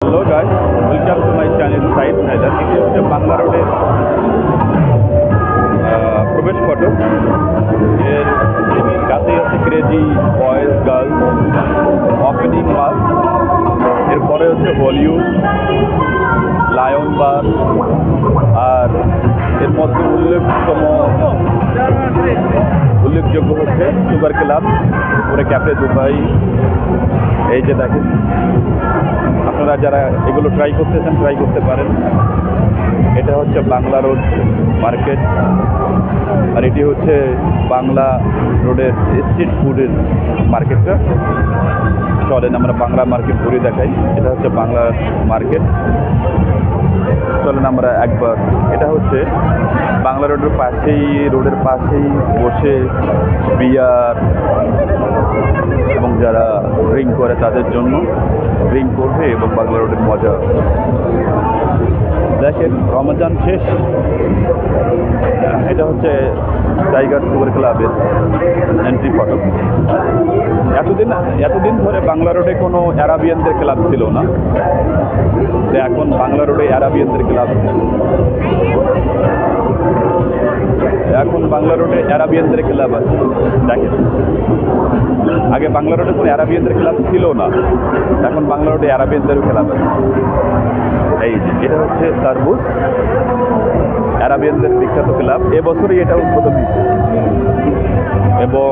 Hello guys, welcome to my channel side neither. এটি হচ্ছে বাংলা রোডের প্রবেশ ফটক। এর কাছেই হচ্ছে ক্রেজি বয়েজ গার্লস ওপেনিং বাস। এরপরে হচ্ছে ভলিউম, লায়ন বার, আর এর মধ্যে উল্লেখযোগ্য হচ্ছে সুগার ক্লাব, পুরো ক্যাফে দুবাই। এই যে দেখেন, আপনারা যারা এগুলো ট্রাই করতেছেন ট্রাই করতে পারেন। এটা হচ্ছে বাংলা রোড মার্কেট, আর এটি হচ্ছে বাংলা রোডের স্ট্রিট ফুডের মার্কেটটা। চলেন আমরা বাংলা মার্কেট ঘুরে দেখাই। এটা হচ্ছে বাংলা মার্কেট, চলেন আমরা একবার। এটা হচ্ছে বাংলা রোডের পাশেই বসে বিয়ার এবং যারা ড্রিঙ্ক করে তাদের জন্য ড্রিঙ্ক করবে এবং বাংলা রোডের মজা দেখেন। রমজান শেষ। এটা হচ্ছে টাইগার সুগার ক্লাবের এন্ট্রি ফটক। এতদিন ধরে বাংলা রোডে কোনো অ্যারাবিয়ানদের ক্লাব ছিল না, এখন বাংলা রোডে অ্যারাবিয়ানদের ক্লাব আছে। দেখেন, আগে বাংলা রোডে কোনো অ্যারাবিয়ানদের ক্লাব ছিল না, এখন বাংলা রোডে অ্যারাবিয়ানদেরও ক্লাব আছে। এই যে এটা হচ্ছে তারবুজ, অ্যারাবিয়ানদের বিখ্যাত ক্লাব। এবছরই এটা উদ্বোধন হয়েছে এবং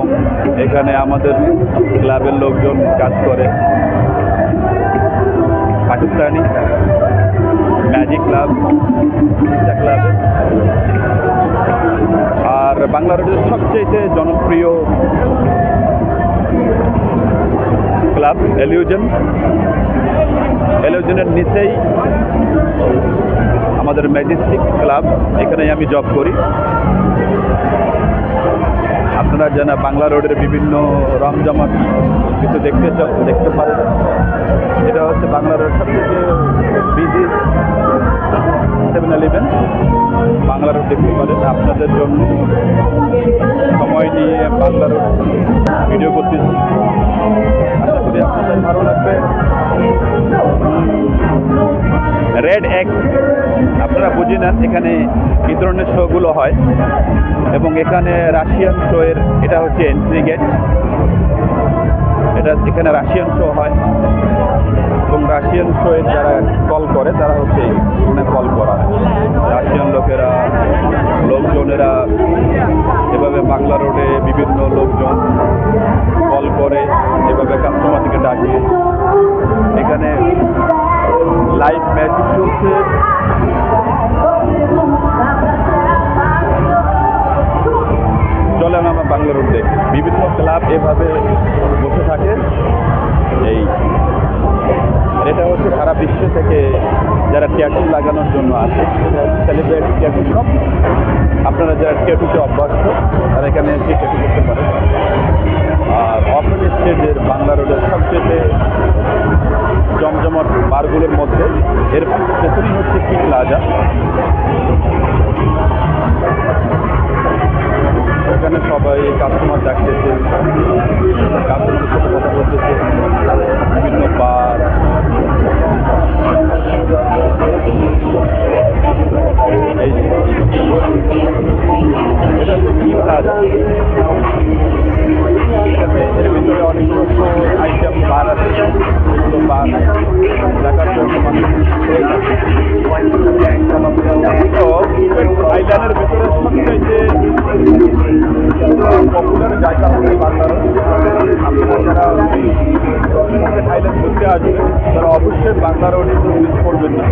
এখানে আমাদের ক্লাবের লোকজন কাজ করে। পাকিস্তানি ম্যাজিক ক্লাব, ক্লাবে। আর বাংলা রোডের সবচেয়ে জনপ্রিয় ক্লাব এলিউজনের নিচেই আমাদের ম্যাজেস্টিক ক্লাব, এখানেই আমি জব করি। আপনারা জানা বাংলা রোডের বিভিন্ন রমজমাট কিছু দেখতে পারেন। এটা হচ্ছে বাংলা রোড সবথেকে বিজি 7-Eleven। বাংলা রোড দেখতে পারেন। আপনাদের জন্য সময় নিয়ে বাংলা রোড ভিডিও করতেছি, আশা করি আপনাদের ভালো লাগবে। রেড এক্স আপনারা বুঝে নেন, এখানে এই ধরনের শোগুলো হয় এবং এখানে রাশিয়ান শো এর এটা হচ্ছে এন্ট্রি গেট। এখানে রাশিয়ান শো হয় এবং রাশিয়ান শো এর যারা কল করে তারা হচ্ছে এখানে কল করা হয়। রাশিয়ান লোকজনেরা এভাবে বাংলা রোডে বিভিন্ন লোকজন কল করে, এভাবে কাস্টমারকে ডাকে। এখানে লাইভ ম্যাজিক চলছে। চলেন আমরা বাংলা রোড দেখি। বিভিন্ন ক্লাব এভাবে বসে থাকে। এটা হচ্ছে সারা বিশ্ব থেকে যারা ট্যাটু লাগানোর জন্য আসে, সেলিব্রিটি ট্যাটু শপ। আপনারা যারা ট্যাটুতে অভ্যস্ত তারা এখানে এসে ট্যাটু করতে পারেন। আর ওপেন স্টেজের বাংলা রোডের সবচেয়ে জমজমাট বারগুলোর মধ্যে এর পেছনেই হচ্ছে কি প্লাজা। এখানে সবাই কাস্টমার ডাকতেছে, কাস্টমারের সাথে কথা বলতেছে। বিভিন্ন বার, এটা হচ্ছে কি প্লাজা। এর ভিতরে অনেকগুলো আইটেম বার আছে, সেগুলো বার দেখার জন্য মানুষ। আইল্যান্ডের ভিতরে সবচেয়ে পপুলার জায়গা হচ্ছে বাংলা রোড। আপনারা যারা থাইল্যান্ড ঘুরতে আসবেন তারা অবশ্যই বাংলা রোডে মিস করবেন না।